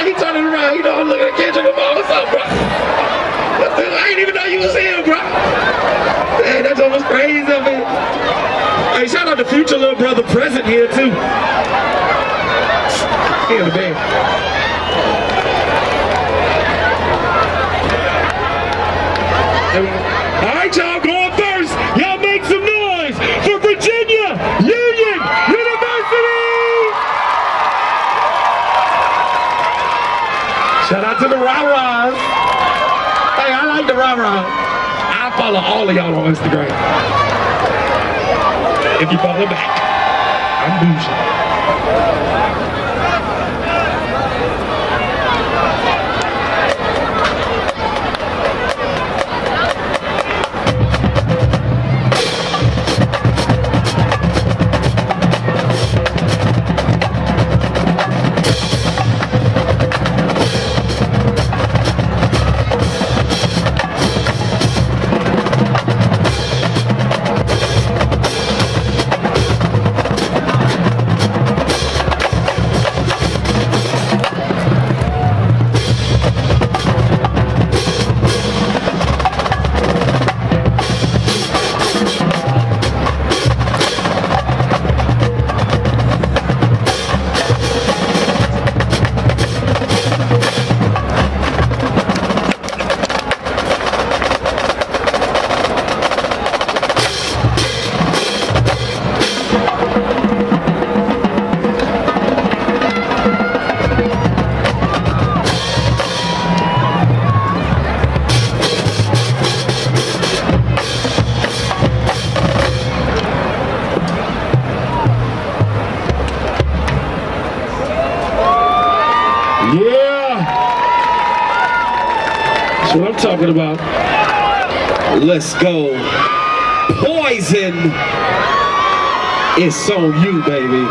he turning around, you know, I'm looking at Kendrick Lamar, what's up, bro? I didn't even know you was here, bro. Man, that's almost crazy, man. Hey, shout out to future little brother present here, too. He in the bed. All right, y'all, going first. Y'all make some noise for Virginia Union University! Shout out to the rah-rahs. Hey, I like the rah-rah. I follow all of y'all on Instagram. If you follow back, I'm bougie. That's what I'm talking about. Let's go. Poison. It's on you, baby.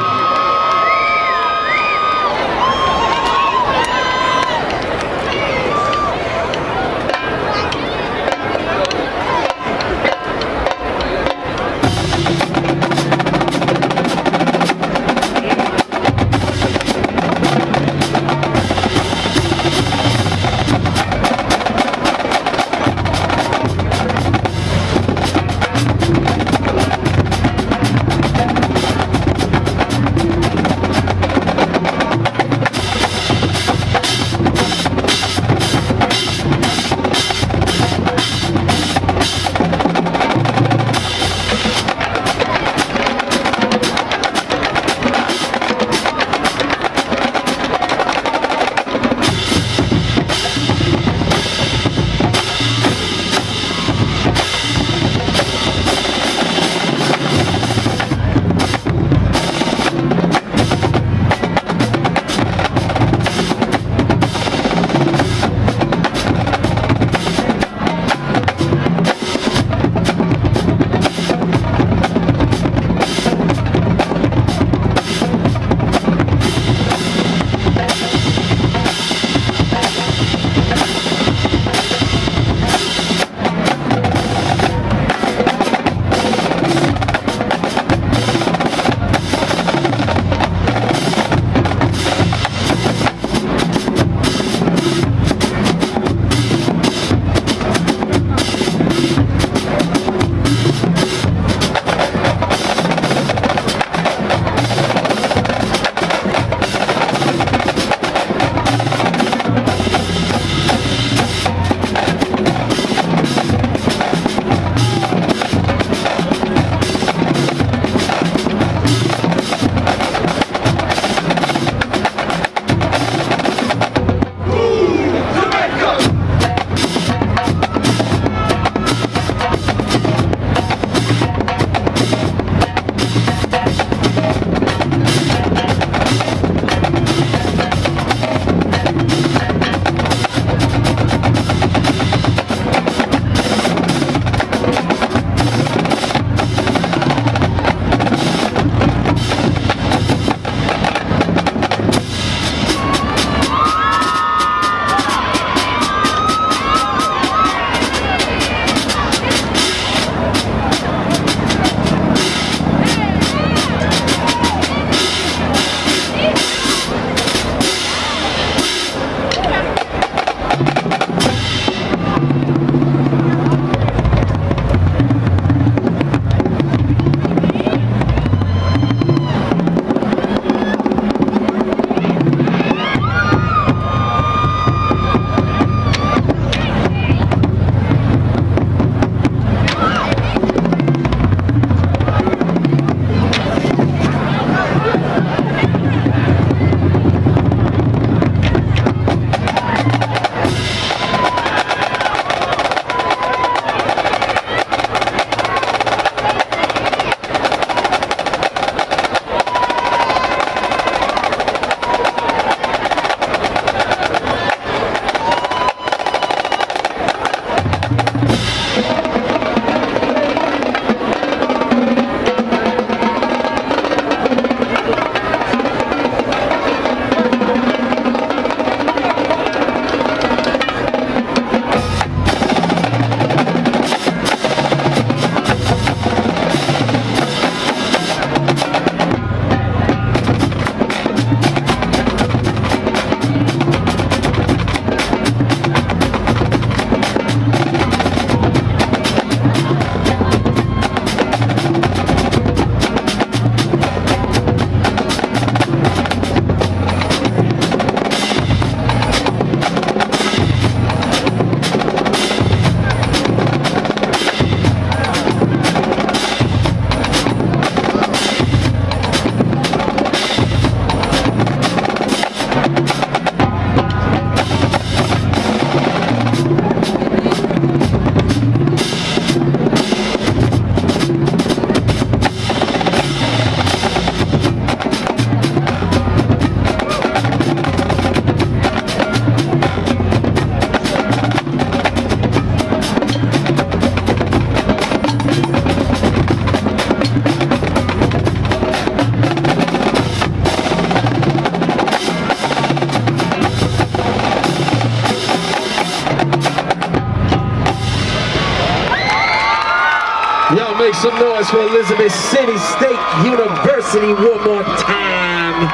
some noise for Elizabeth City State University one more time.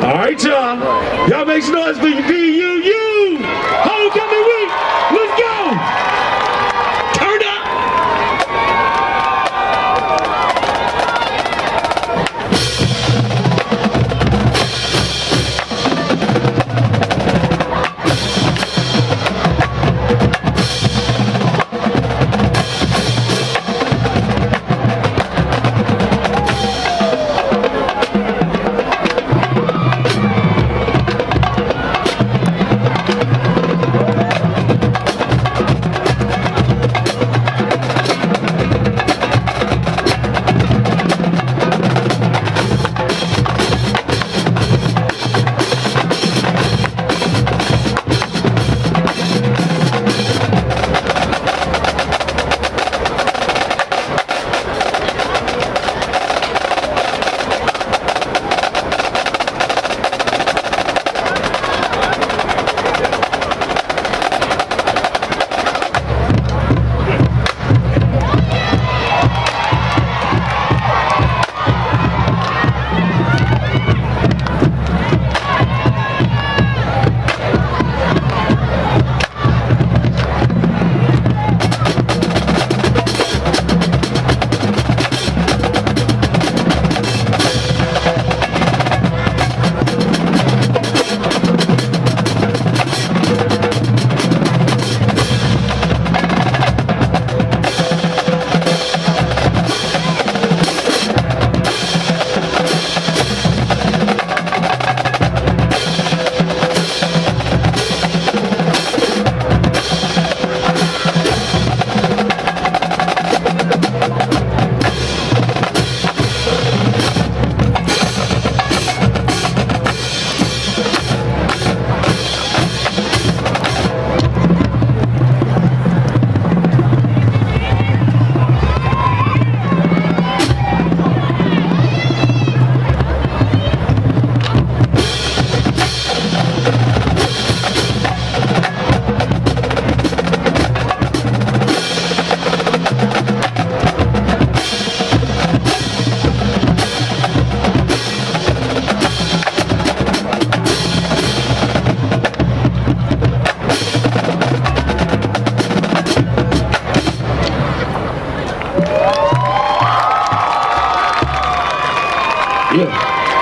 All right, y'all. Y'all make some noise for VUU. Homecoming week. Let's go. Turn up.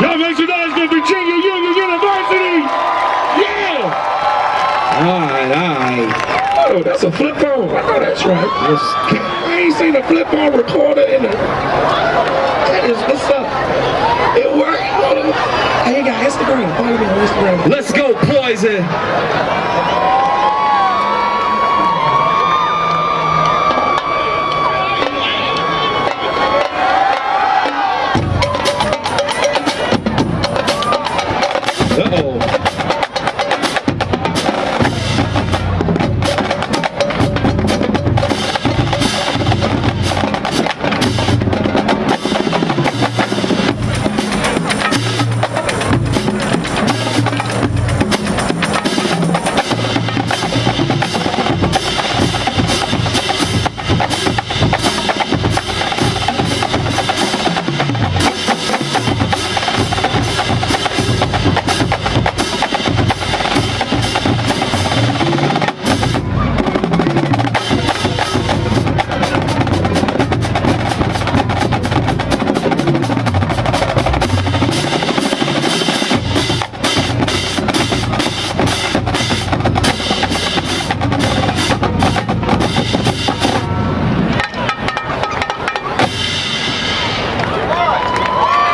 Y'all make some noise for Virginia Union University! Yeah! Alright. Oh, that's a flip phone. I know that's right. I ain't seen a flip phone recorder in a... That is, what's up? It worked. Hey, you got Instagram. Follow me on Instagram. Let's go, Poison! Uh-oh.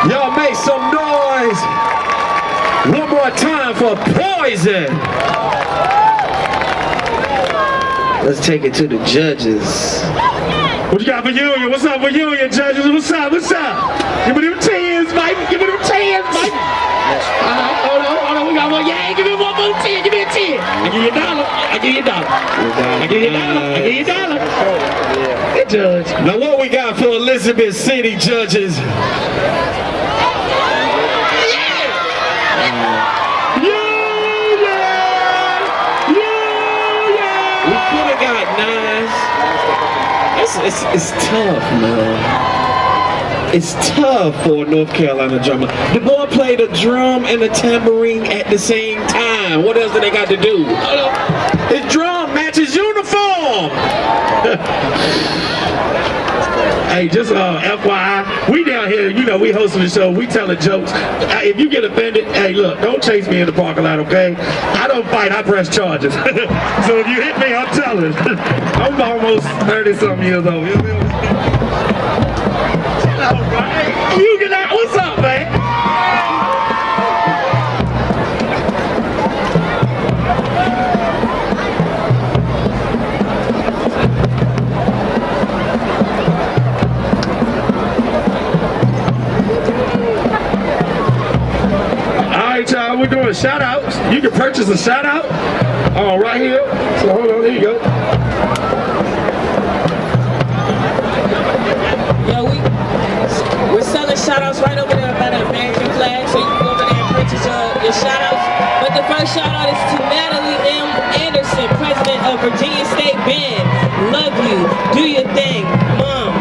Y'all make some noise one more time for Poison. Let's take it to the judges. What you got for Union? What's up for Union, judges? What's up? What's up? Give me them 10s, Mike. Give me them 10s, Mike. Hold on. We got one. Yeah, give me one more 10. Give me a 10. I give you $1. I give you $1. I give you $1. I give you $1. Hey, judge. Now what we got for Elizabeth City judges? We could have got 9s. It's tough, man. It's tough for a North Carolina drummer. The boy played a drum and a tambourine at the same time. What else do they got to do? His drum matches uniform. Hey, just FYI, we down here, you know, we hosting the show, we telling jokes. If you get offended, hey, look, don't chase me in the parking lot, okay? I don't fight, I press charges. So if you hit me, I'm telling. I'm almost 30-something years old. You get out, what's up, man? Y'all, we're doing shout outs. You can purchase a shout out right here. So hold on, there you go. Yeah, we're selling shout outs right over there by the American flag, so you can go over there and purchase your shout outs. But the first shout out is to Natalie M. Anderson, president of Virginia State Band. Love you. Do your thing, Mom.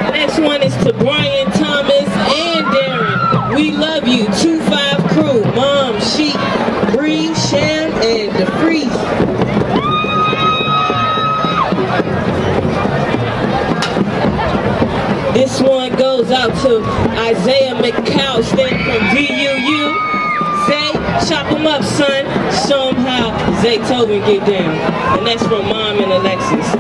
The next one is to Brian Thomas and Darren. We love you. 2-5 crew. Mom, Sheik, Bree, Sham, and DeFreeze. This one goes out to Isaiah McCall, standing from VUU. Zay, chop him up, son. Show him how Zaytoven get down. And that's from Mom and Alexis.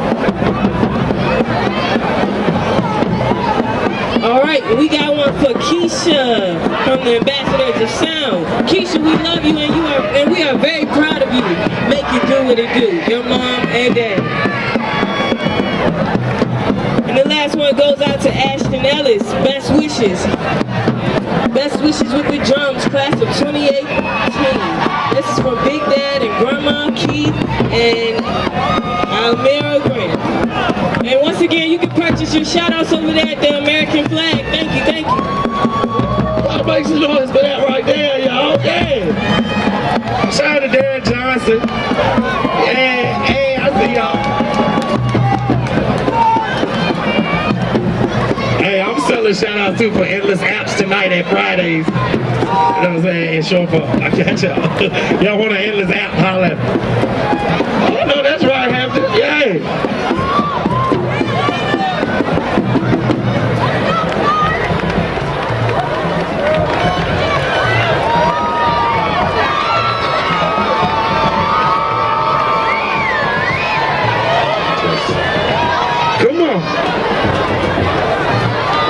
All right, we got one for Keisha from the Ambassadors of Sound. Keisha, we love you and we are very proud of you. Make it do what it do. Your mom and dad. And the last one goes out to Ashton Ellis. Best wishes. Best wishes with the drums, class of 2018. This is from Big Dad and Grandma Keith and Almira Grant. And once again, you can purchase your shout-outs over there at the American flag. Thank you, thank you. I'll make some noise for that right there, y'all. Yeah. Shout out to Darren Johnson. Yeah, hey, I see y'all. Hey, I'm selling shout-outs too for Endless Apps tonight at Fridays. You know what I'm saying? And show up. I got y'all. Y'all want an Endless App? Holla at me. Oh, no, that's right, Hampton. Yeah.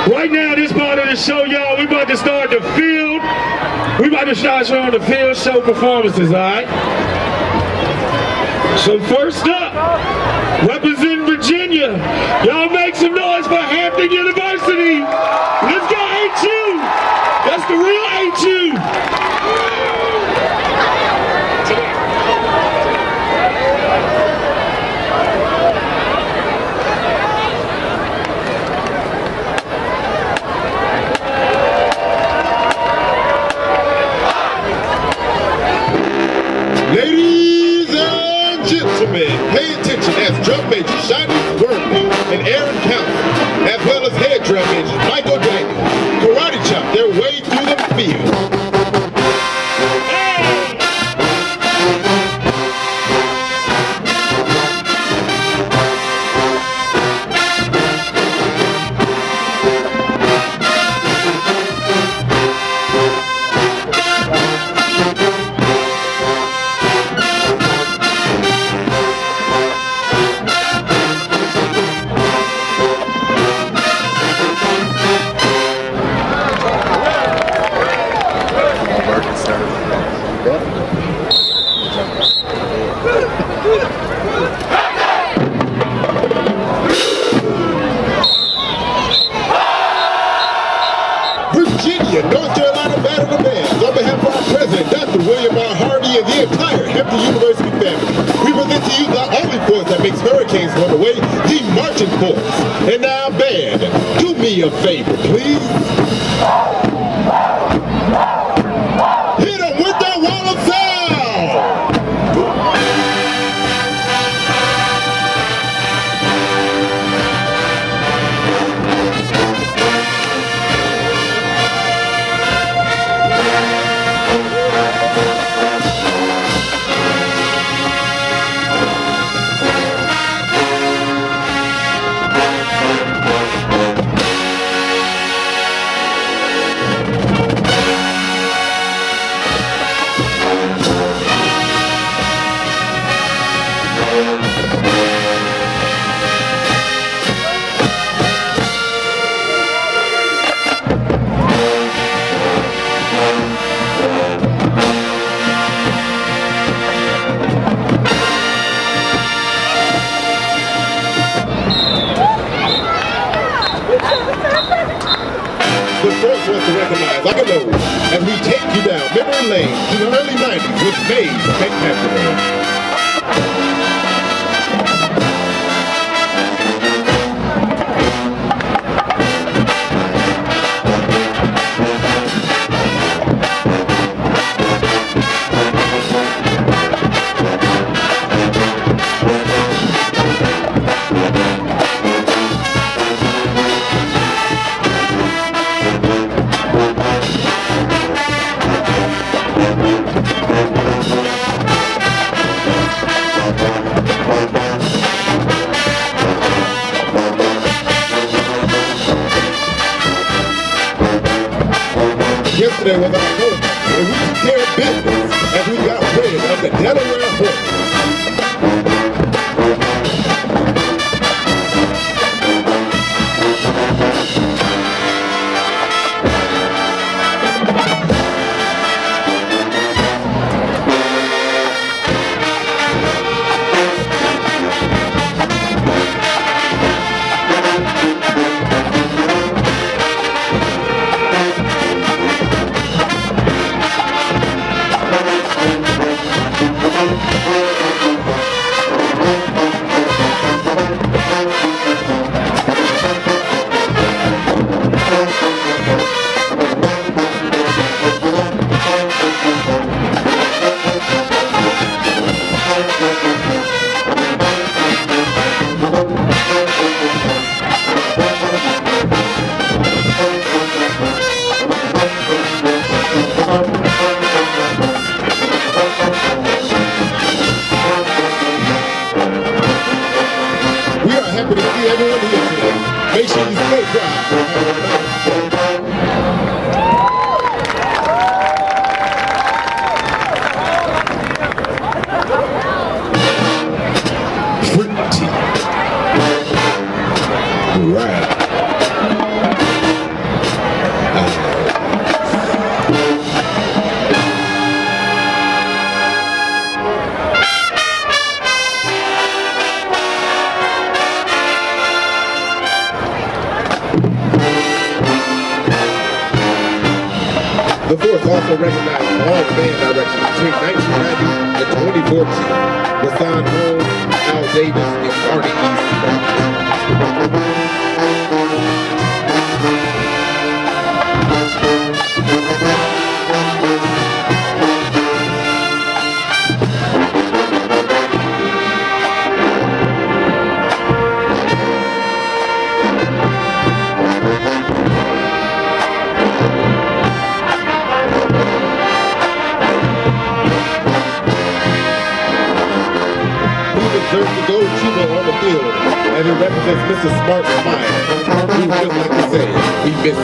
Right now, this part of the show, y'all, we about to start the field. We about to start showing the field show performances, all right? So first up, representing Virginia, y'all make some noise for Hampton University. Let's go HU. That's the real HU. Ladies and gentlemen, pay attention as drum major Shiny Wormley and Aaron Count, as well as head drum majors Michael Daniel, karate chop their way through the field. North Carolina Battle of the Bands, on behalf of our president, Dr. William R. Hardy, and the entire Hampton University family, we present to you the only force that makes hurricanes run away, the marching force. And now, band, do me a favor, please. Hit them with that wall of sound! as we take you down memory lane to the early 90s with May's Spectacular. Yesterday was our goal, and we took care of business as we got rid of the Delaware horse. Happy to see everyone here today. Make sure you stay dry. Right. The force also recognized all band directions between 1990 and 2014 with Son Holmes, Al Davis, and Marty deserves the gold tuba on the field, and it represents Mr. Smart's mind. We would just like to say, we miss you.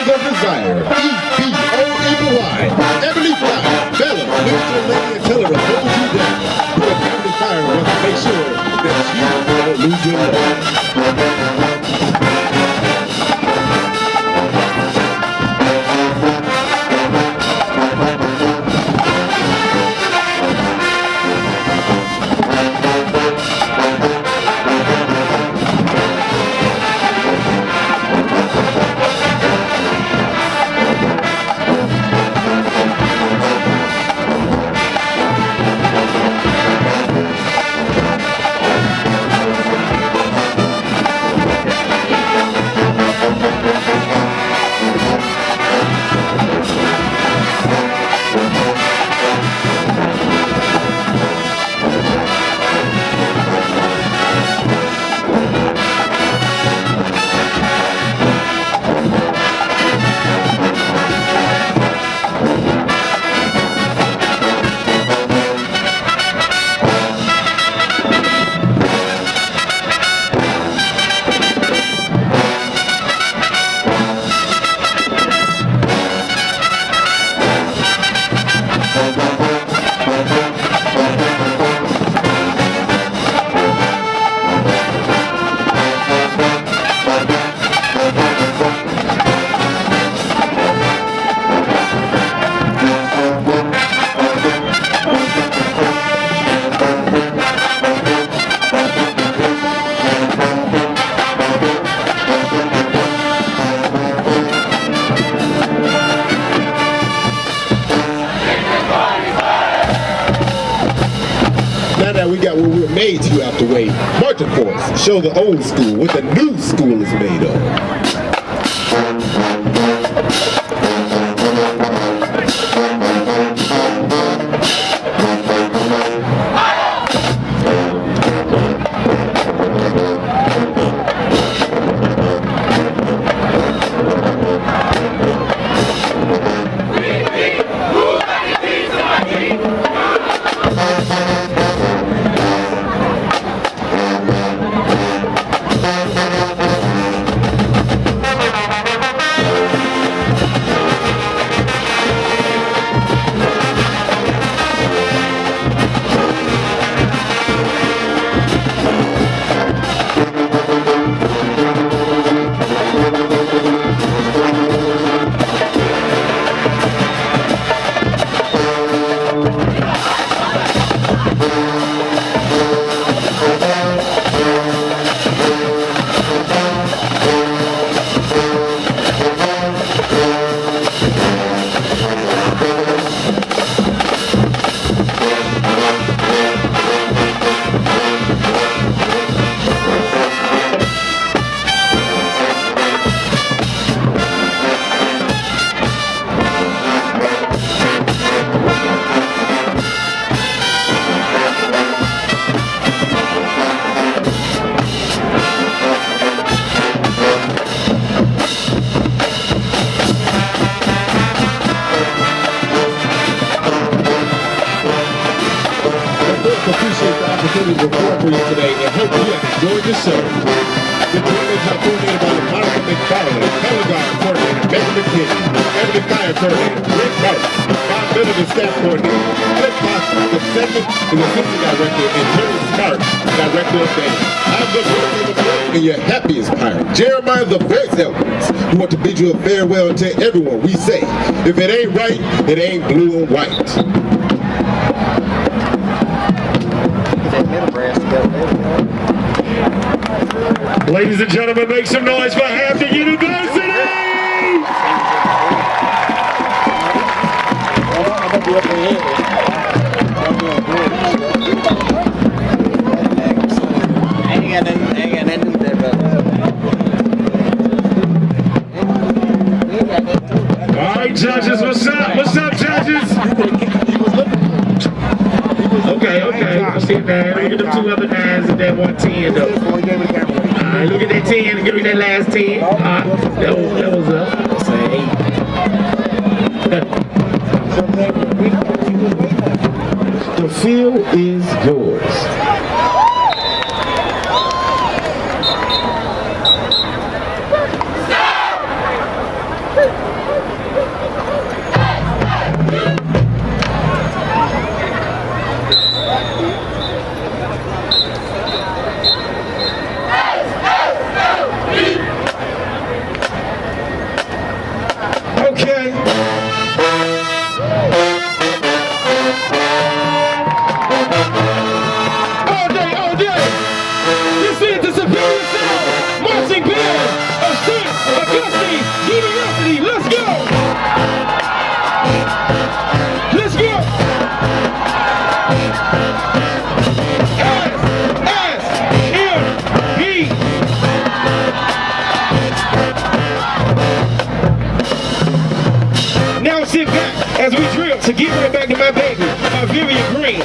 Desire, E-B-O-N-Y, Emily Fire, Bella, Mr. Lady, and tell her to hold you down. But Emily Fire wants to make sure that you don't lose your love. we got what we were made to have to wait. Marching for us, show the old school what the new school is made of. Appreciate the opportunity to perform for you today and hope you have enjoyed the show. The tournament is coordinated by Monica McFarland, Color Guard Coordinator Becky McKinney, Ebony Fire Coordinator Rick Martin, Bob Miller, the Staff Coordinator, Cliff Foster, the Second is Assistant Director, and Jerry Smart, Director of Band. I'm the voice of the voice and your happiest pirate, Jeremiah the Voice Elders, who want to bid you a farewell and tell everyone we say, if it ain't right, it ain't blue and white. Ladies and gentlemen, make some noise for Hampton University! All right, judges, what's up? What's up, judges? Okay. See that? Look at them 2 other 9s and that 1 10 though. Alright, look at that 10. Give me that last 10. That was up. Say 8. The field is yours. University, let's go! Let's go! S-S-M-B. Now sit back as we drill to get right back to my baby, Vivian Green.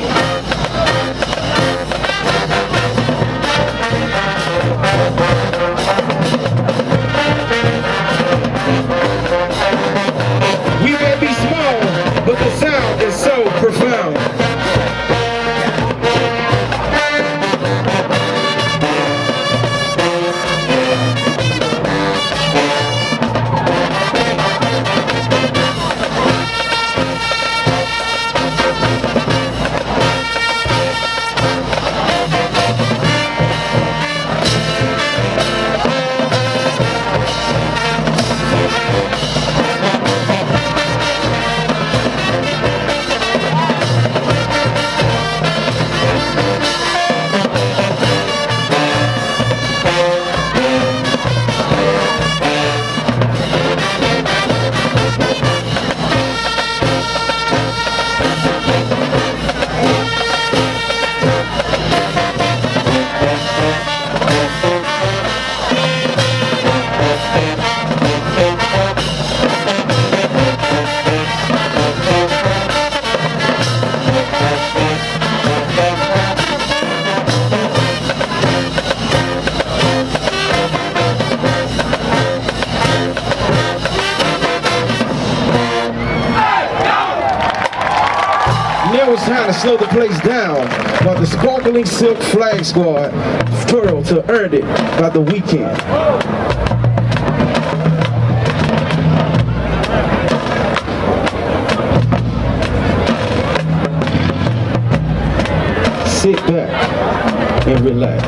We may be small, but the sound is so profound. Now it's time to slow the place down while the sparkling silk flag squad twirl to Earn It by The Weeknd. Sit back and relax.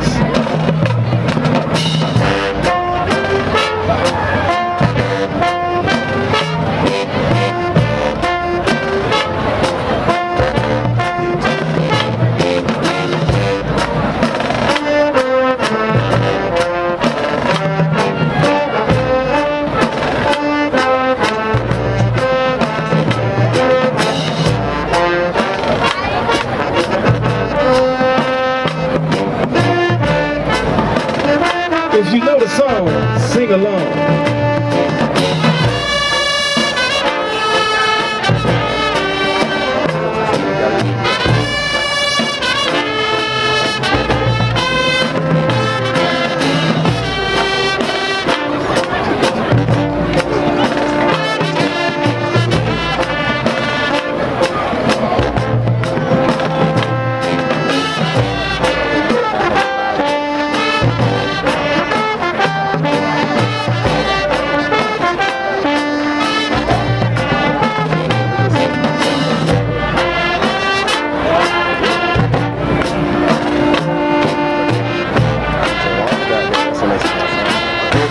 If you know the song, sing along.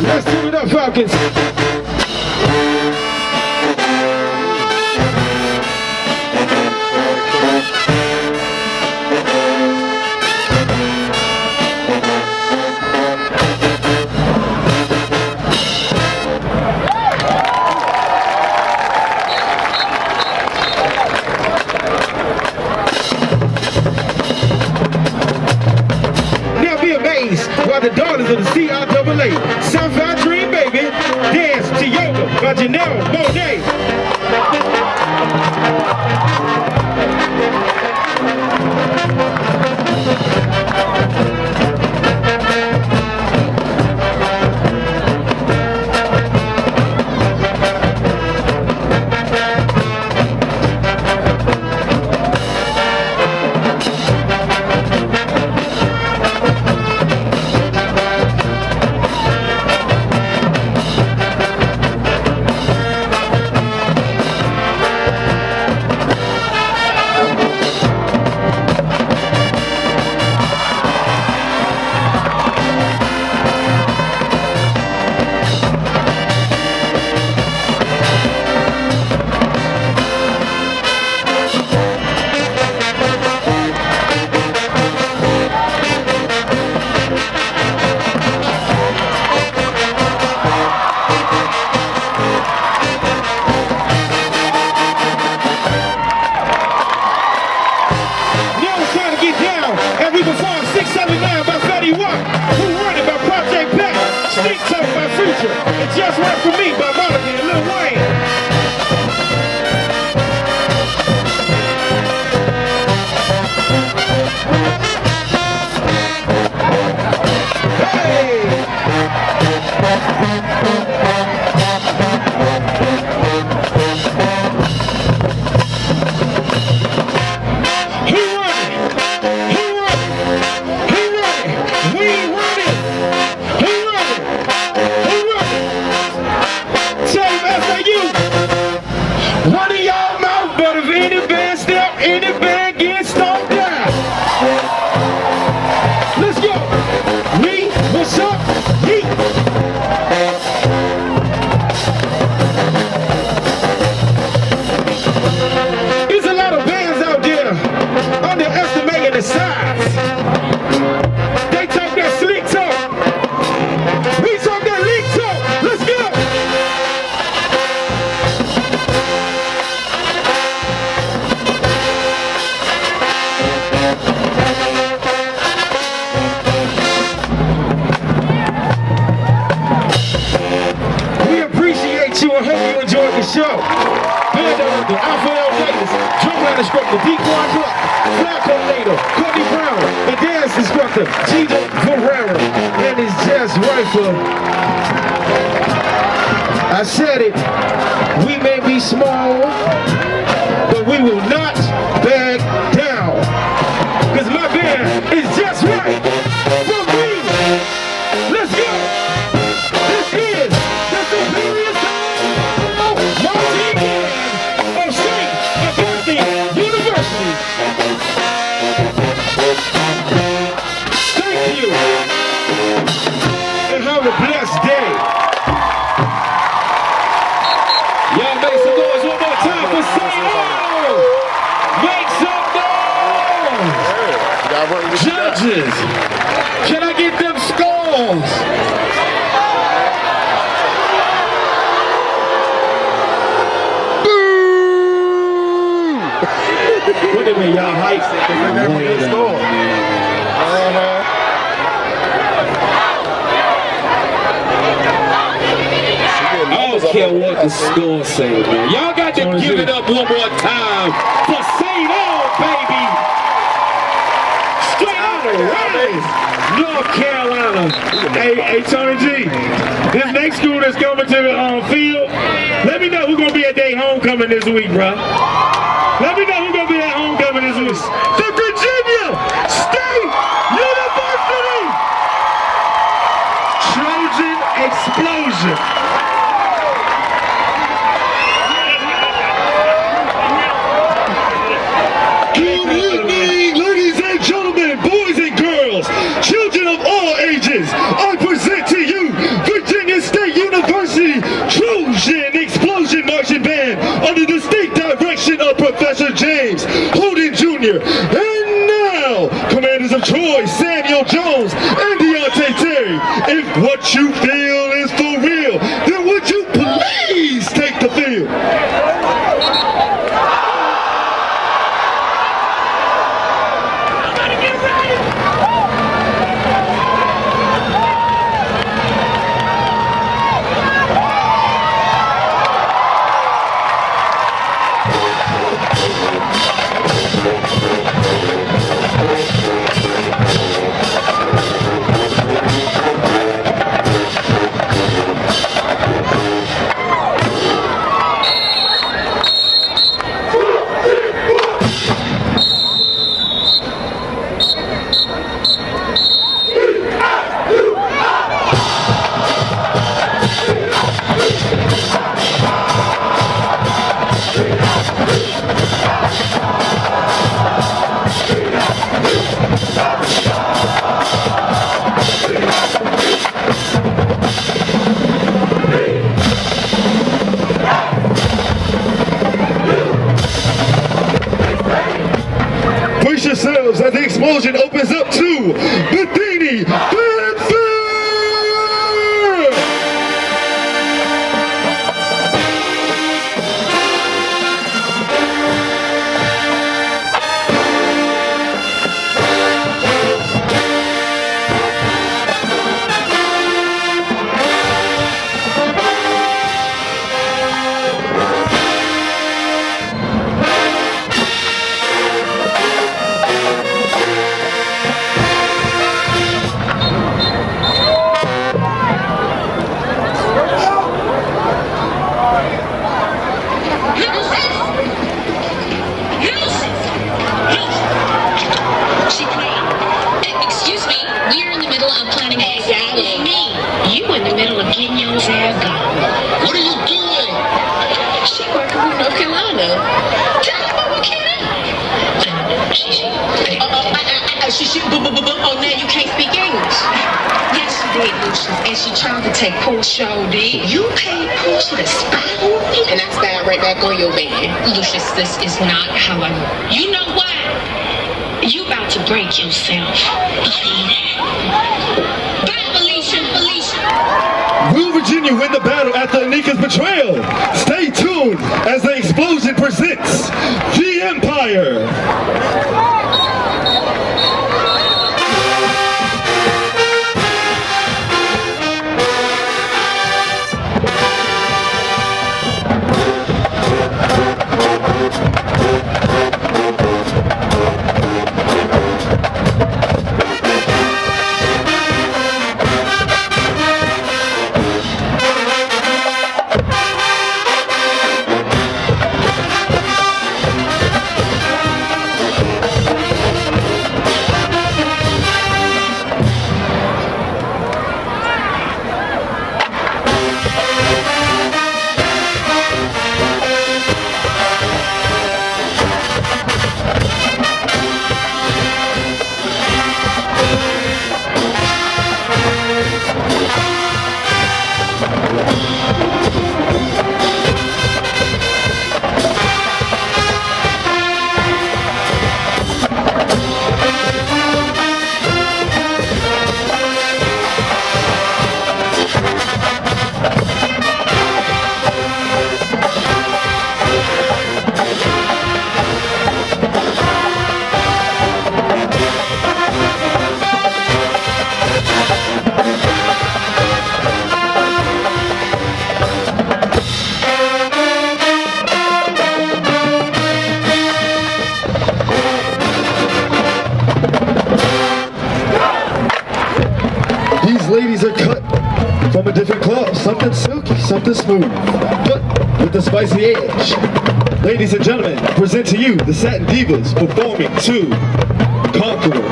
Let's do it up, Falcons. Now be amazed by the daughters of the CIAA. Southside Dream Baby, Dance to Yoga by Janelle Monáe. And we perform 679 by Fetty Wap. Who Run It by Project Pat. Sneak Talk by Future. It Just Work For Me by Monica and Lil Wayne. Show. Band of the Alpha L Gators, drumline instructor Dequan Clark, flag coordinator Courtney Brown, and dance instructor Gino Ferrera. And it's just right for. I said it. We may be small, but we will not beg Judges, can I get them scores? What do you mean, y'all hype? I don't care what the score say, man. Y'all got to give it up one more time for St. All, baby. Straight out of Raleigh, North Carolina. Hey, Tony G, this next school that's coming to the field, let me know who's going to be at their homecoming this week, bro. Let me know who's going to be at homecoming this week. The Virginia State University Trojan Explosion. Good evening, ladies and gentlemen, boys and girls, children of all ages. I present to you Virginia State University Trojan Explosion Marching Band under the state direction of Professor James Holden Jr. And now, commanders of Troy, Samuel Jones, and Deontay Terry. If what you feel is for real, then would you please take the field? Brace yourselves as the explosion opens up to Bethany Fanfare! Excuse me, we're in the middle of planning a rally. Me, you in the middle of getting your hair gone. What are you doing? She working with North Carolina. Tell her what we can. Oh, now you can't speak English. Yes, she did, Lucius, and she tried to take Pooh show, did. You paid Pooh to spy on me? And I spied right back on your man. Lucius, this is not how I... You know what? You about to break yourself. Bye, Felicia. Will Virginia win the battle after Anika's betrayal? Stay tuned as the explosion presents The Empire. ladies are cut from a different cloth, something silky, something smooth, but with a spicy edge. Ladies and gentlemen, I present to you the Satin Divas performing to Conqueror.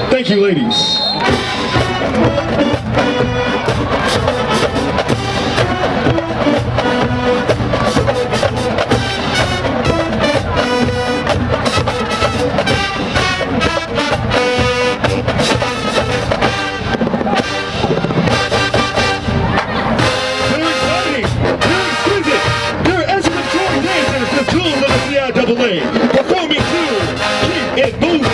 Thank you, ladies. Performing to Keep It Moving.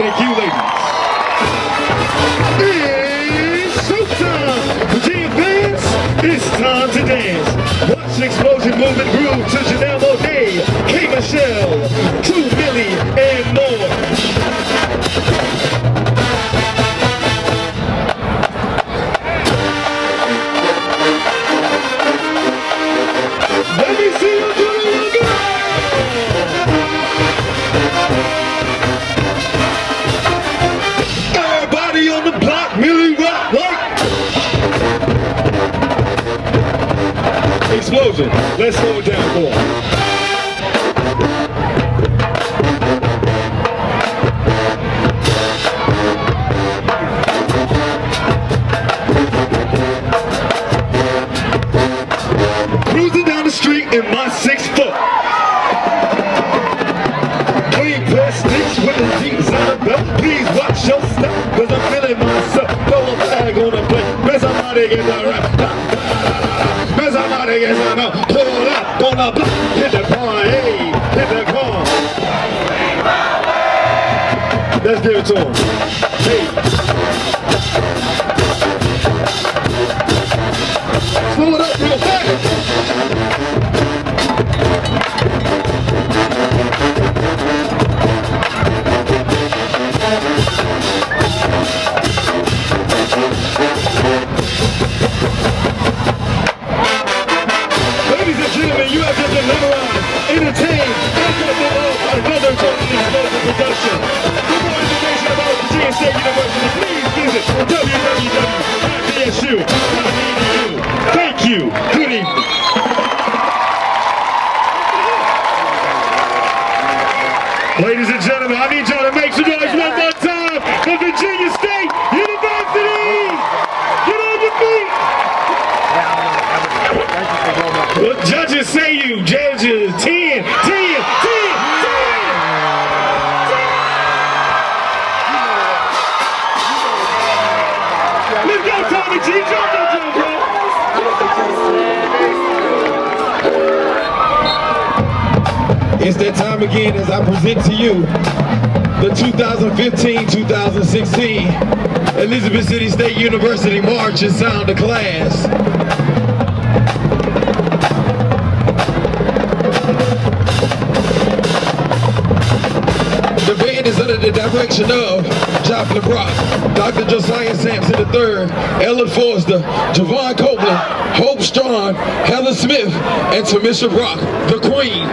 Thank you, ladies. It's showtime! Virginia fans, it's time to dance. Watch the explosion moving groove to Janelle Monáe, K. Michelle, 2 Millie, and more. Let me see you do it again! Everybody on the block, Millie rock like explosion. Let's slow it down for 'em. 6 foot. Clean plastics with the jeans on the belt. Please watch your step, cause I'm feeling myself. Throw a flag on the plate. Man, somebody get the rap. Man, somebody get the rap. Pull up on the block. Hit the corner, hey, hit the corner. Let's give it to him. Hey. Slow it up real fast. Ladies and gentlemen, you have just been memorized, entertained, and another totally explosive production. For more information about Virginia State University, please visit www.vsu.edu. Thank you. Good evening. Ladies and gentlemen, I need y'all to make some noise one more time for Virginia State University. Get on your feet. Well, judges say you. Judges, 10, 10, 10, 10. Let's go, Tommy G. Jump that jump, bro. It's that time again as I present to you the 2015-2016 Elizabeth City State University March and Sound of Class. The band is under the direction of Joplin Brock, Dr. Josiah Sampson III, Ellen Forster, Javon Copeland, Hope Strong, Helen Smith, and Tamisha Brock, the Queen.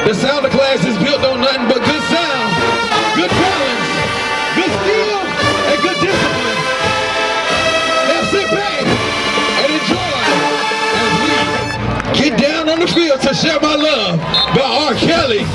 The Sound of Class is built on nothing but good sound, good balance, good skill, and good discipline. Now sit back and enjoy as we get down on the field to Share My Love by R. Kelly.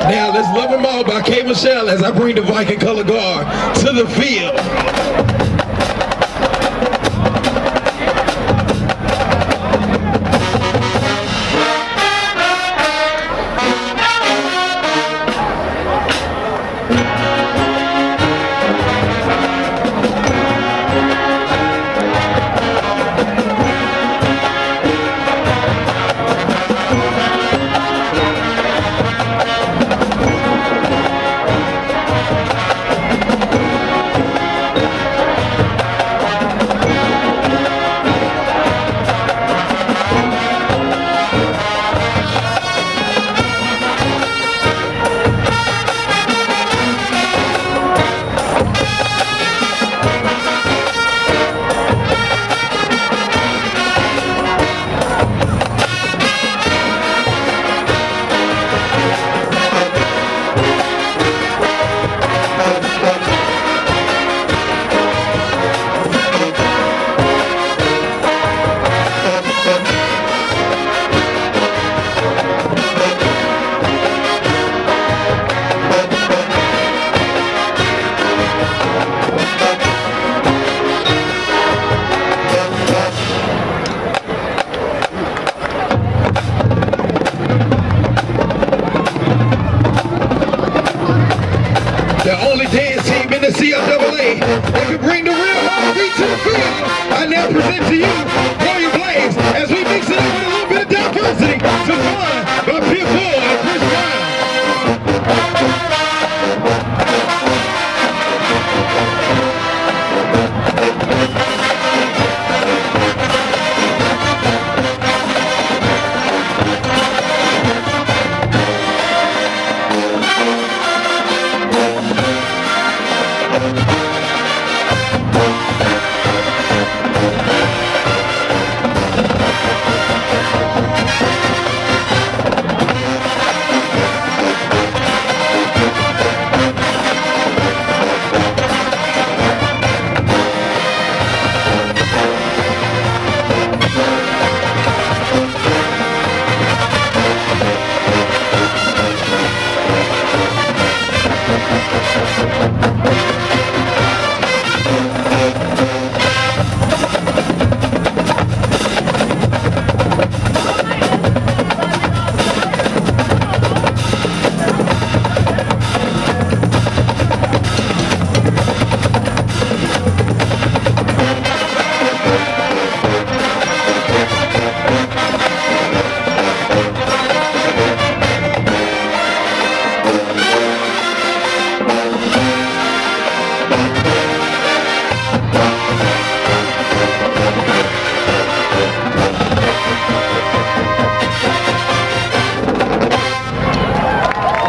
Now let's love them all by K. Michelle as I bring the Viking color guard to the field.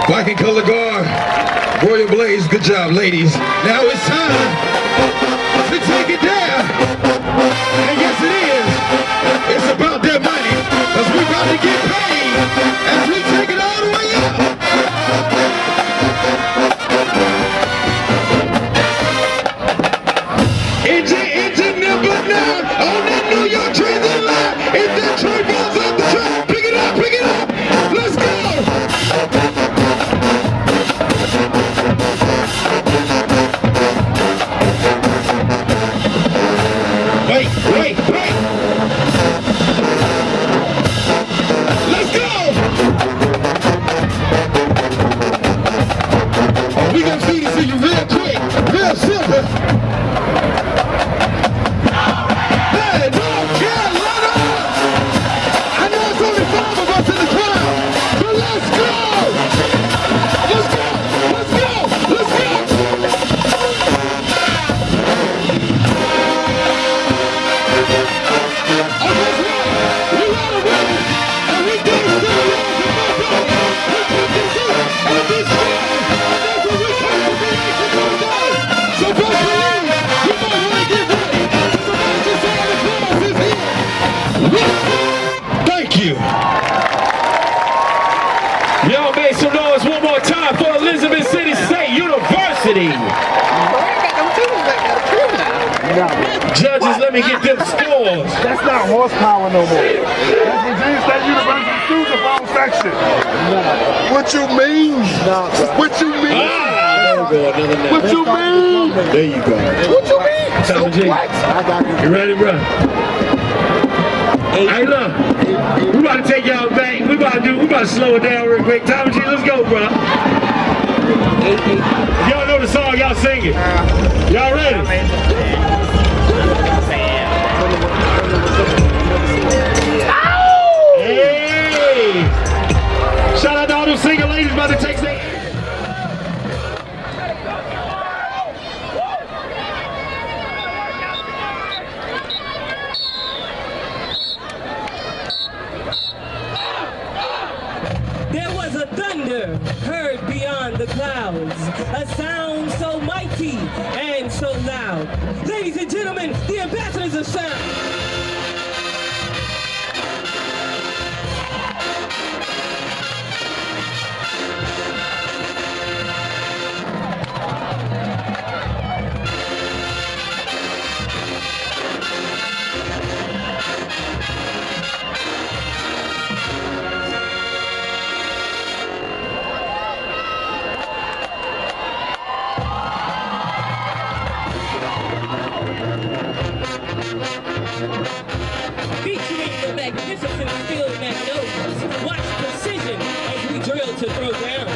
Viking color guard, Royal Blaze, good job, ladies. Now it's time to take it down. And yes, it is. It's about that money, because we're about to get paid as we take it all the way up. Engine number 9 on that New York Transit line. If that train falls off the track, pick it up, pick it up. Let's go. Wait. Let's go. Oh, we gonna feed it to you real quick, real simple. Hey, North Carolina! I know it's only 5 of us in the crowd, but let's go! Let's go! Let's go! Let's go! Thank you. Y'all make some noise one more time for Elizabeth City State University. Judges, let me get them scores. That's not horsepower no more. That's Virginia State University student phone section. What you mean? What you mean? What you mean? There you go. What you mean? Tommy G. You ready, bro? Hey, look. We about to take y'all back. We about to slow it down real quick. Tommy G, let's go, bro. Y'all know the song, y'all sing it. Y'all ready? Hey! Shout out to all those single ladies about to take their... There was a thunder heard beyond the clouds, a sound so mighty and so loud. Ladies and gentlemen, the ambassadors of sound. Featuring the magnificent steel magnolias. Watch precision as we drill to throw down.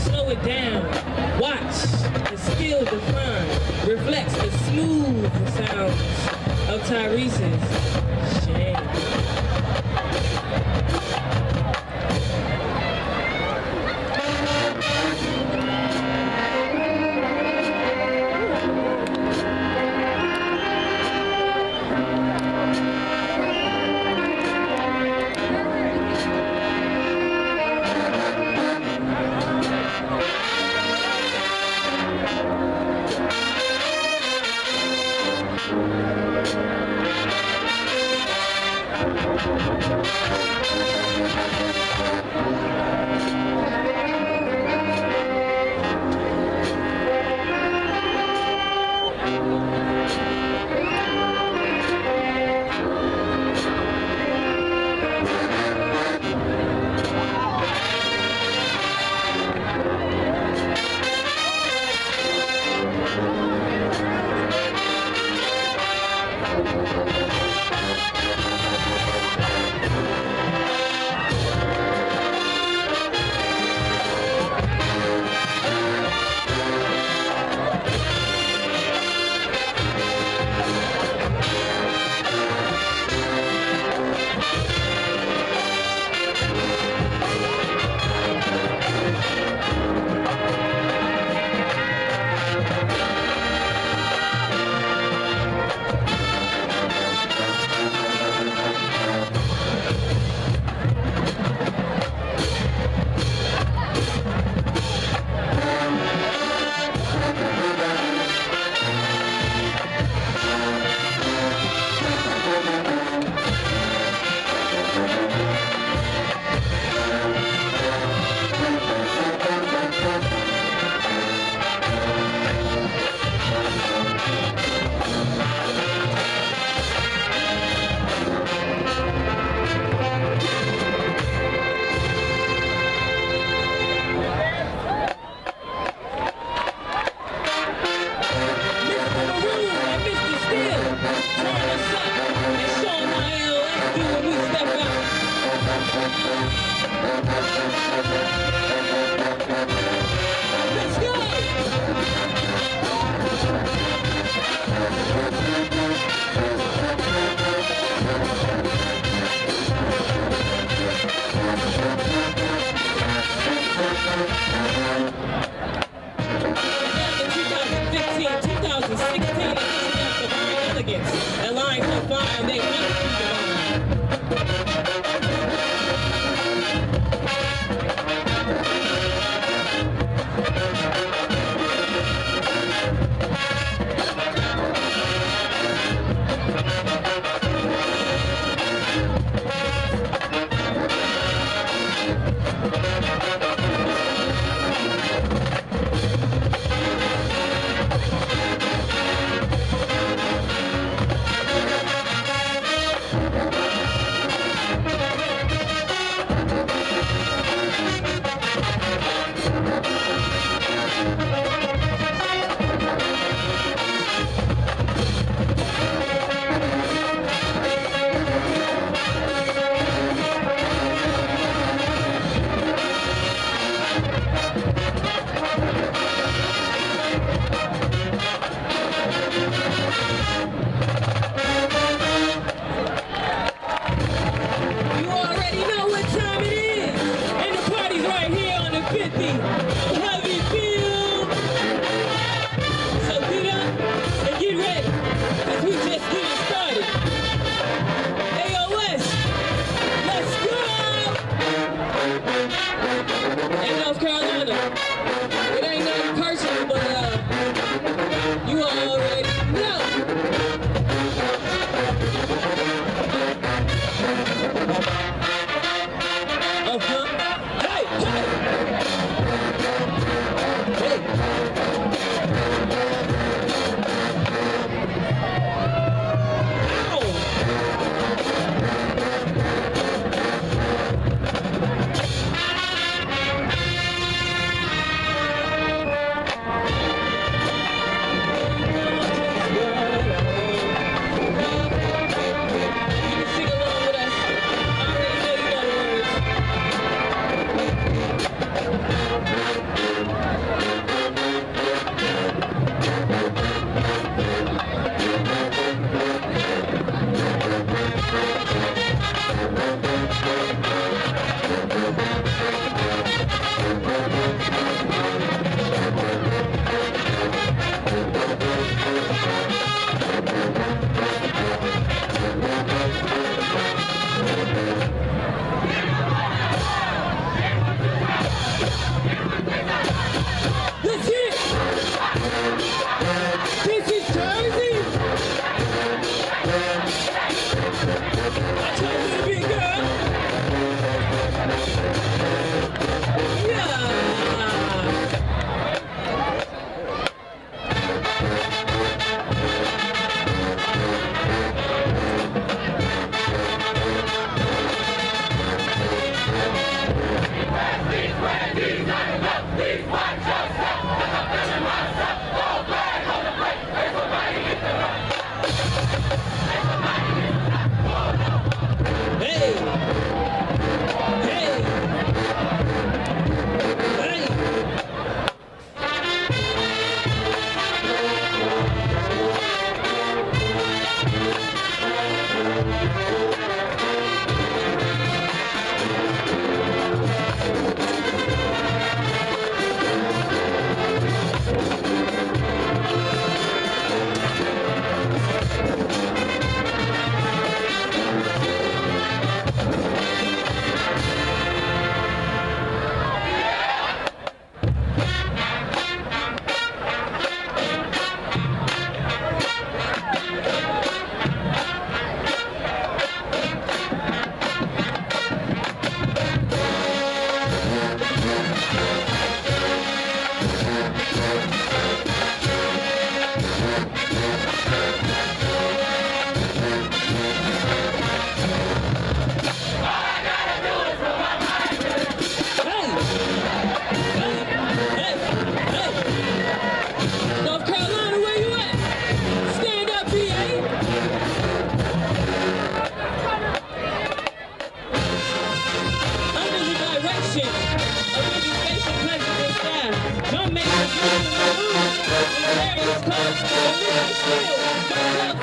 slow it down. Watch the skill define, reflects the smooth sounds of Tyrese's shame.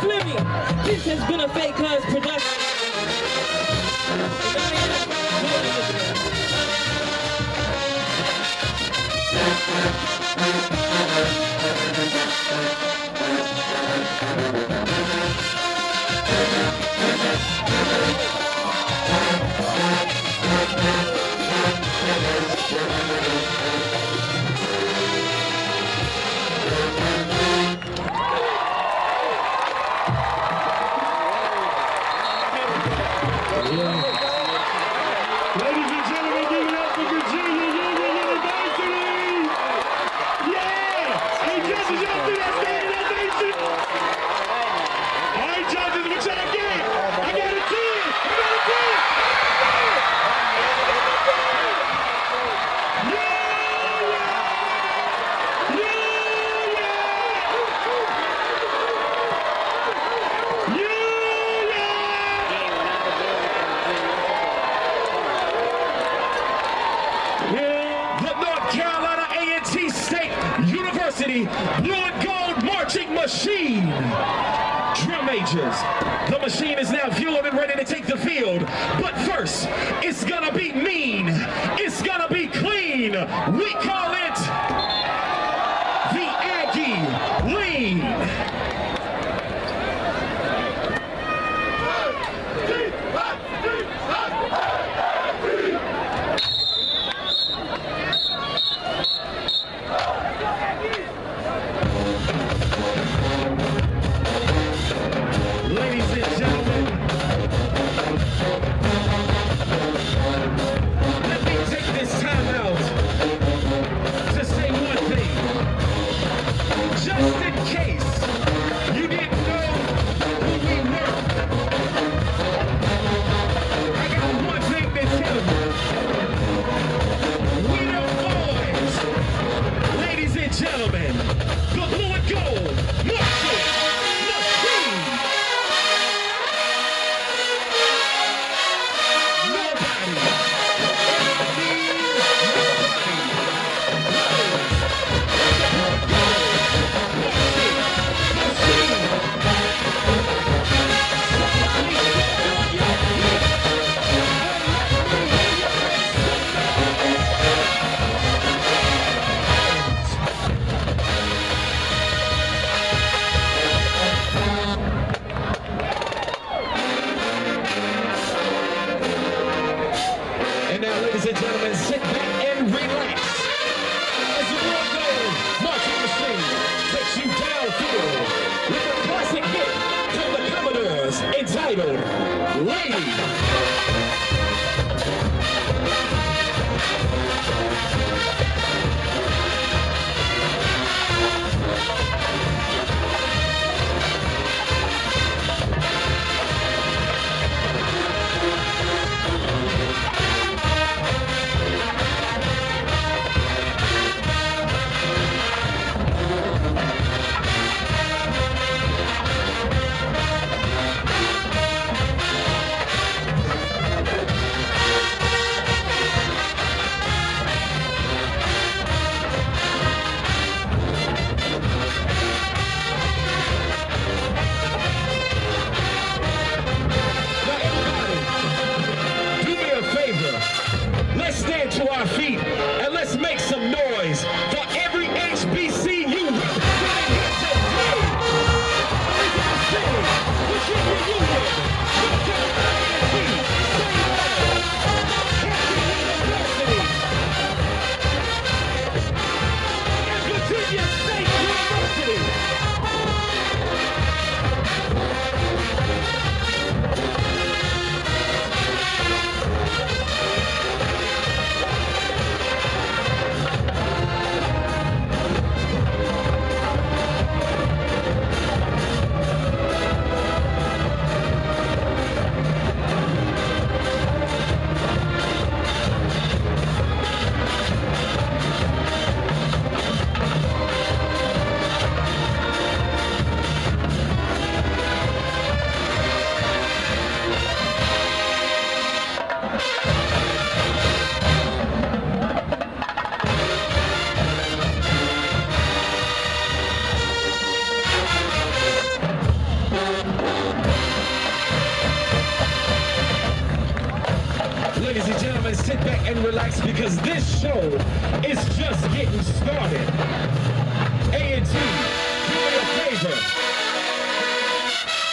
Fleming. This has been a Fake Cuz production. Ladies and gentlemen, give it up for Virginia Union University! Yeah! Hey, judges, y'all see that standing ovation? All right, judges, what y'all get? I got a 10! I got a 10! Yeah! The North Carolina A&T State University Blue and Gold Marching Machine. Drum majors, the machine is now fueled and ready to take the field. But first, it's gonna be mean. It's gonna be clean. We call it the Aggie Lean. Ladies and gentlemen, let me take this time out sit back and relax because this show is just getting started. A&T, do me a favor.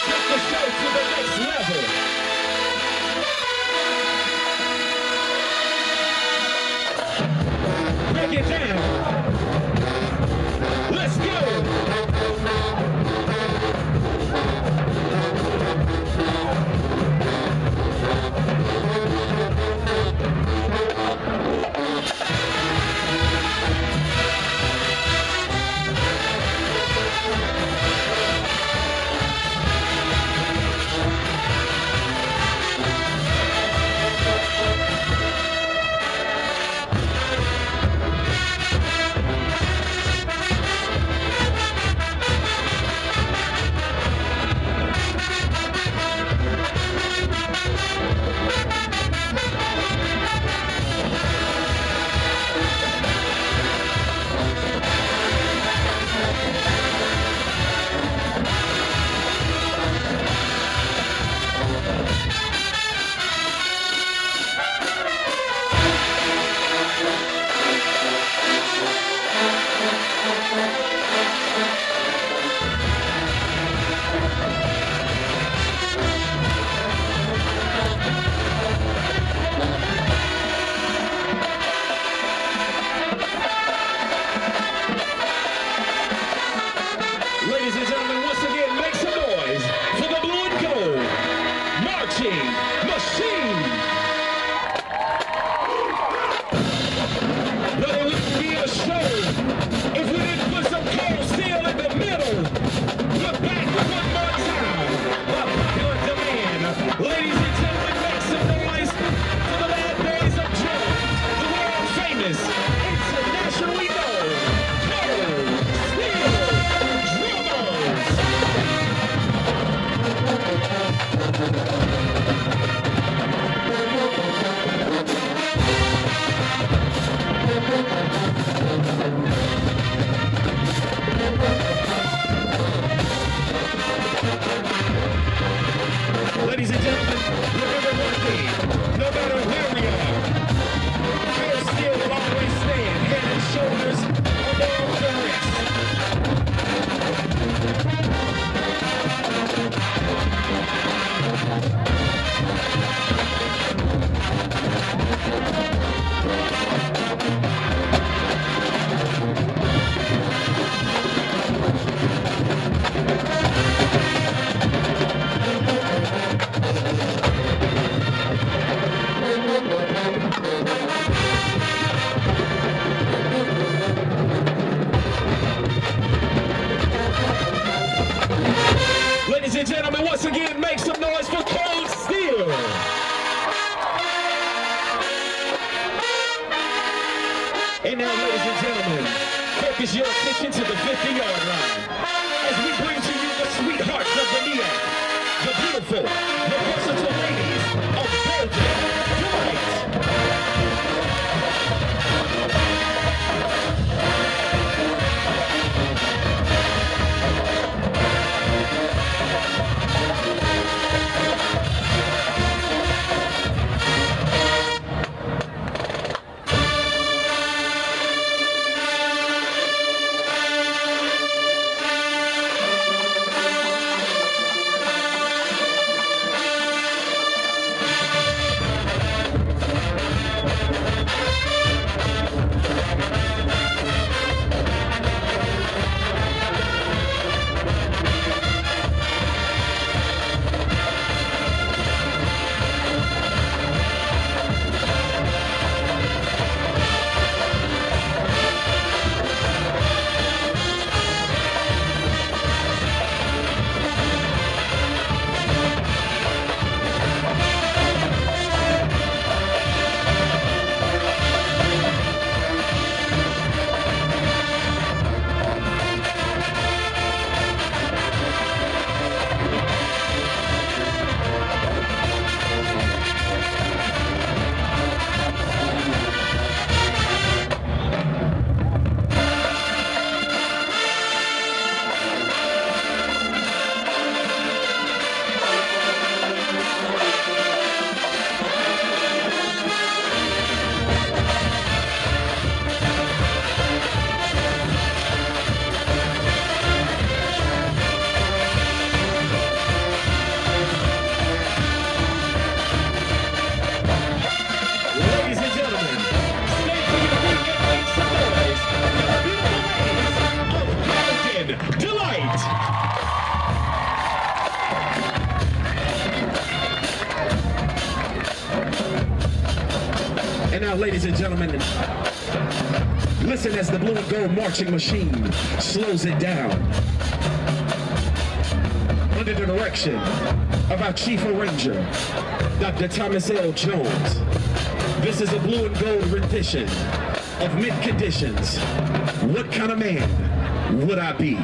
Take the show to the next level. Break it down. Let's go. Ladies and gentlemen, once again, make some noise for the blue and gold marching machine. But it wouldn't be a show if we didn't put some cold steel in the middle. Look back one more time. By popular demand. Ladies and gentlemen, make some noise for the bad days of drum. The world famous, internationally known, cold steel drummers. Ladies and gentlemen, remember one thing, no matter where we are, we'll still always stand head and shoulders above the rest. Ladies and gentlemen, once again, make some noise for Cold Steel. And now, ladies and gentlemen, focus your attention to the 50-yard line as we bring to you the sweethearts of the NEAC, the beautiful, the versatile ladies of Golden Delight. gentlemen, listen as the blue and gold marching machine slows it down. Under the direction of our chief arranger, Dr. Thomas L. Jones. This is a blue and gold rendition of Mint Conditions. What kind of man would I be?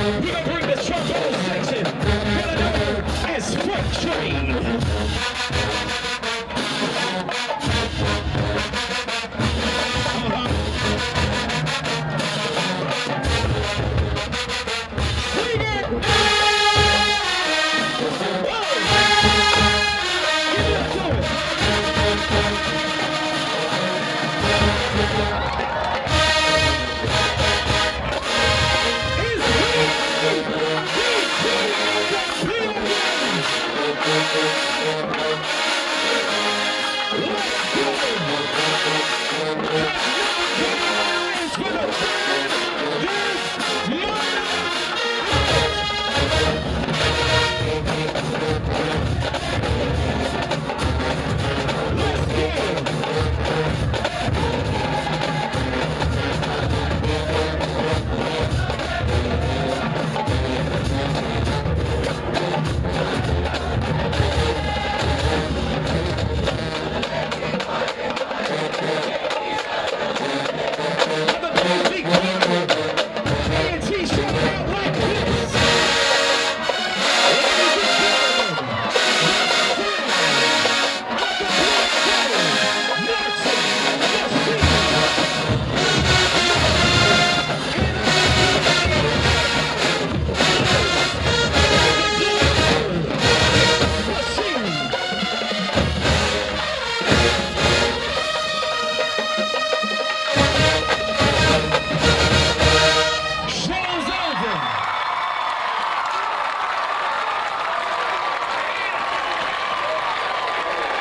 We're gonna bring the trombone section. Better known as Freight Train.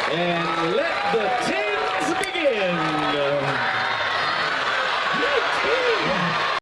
And let the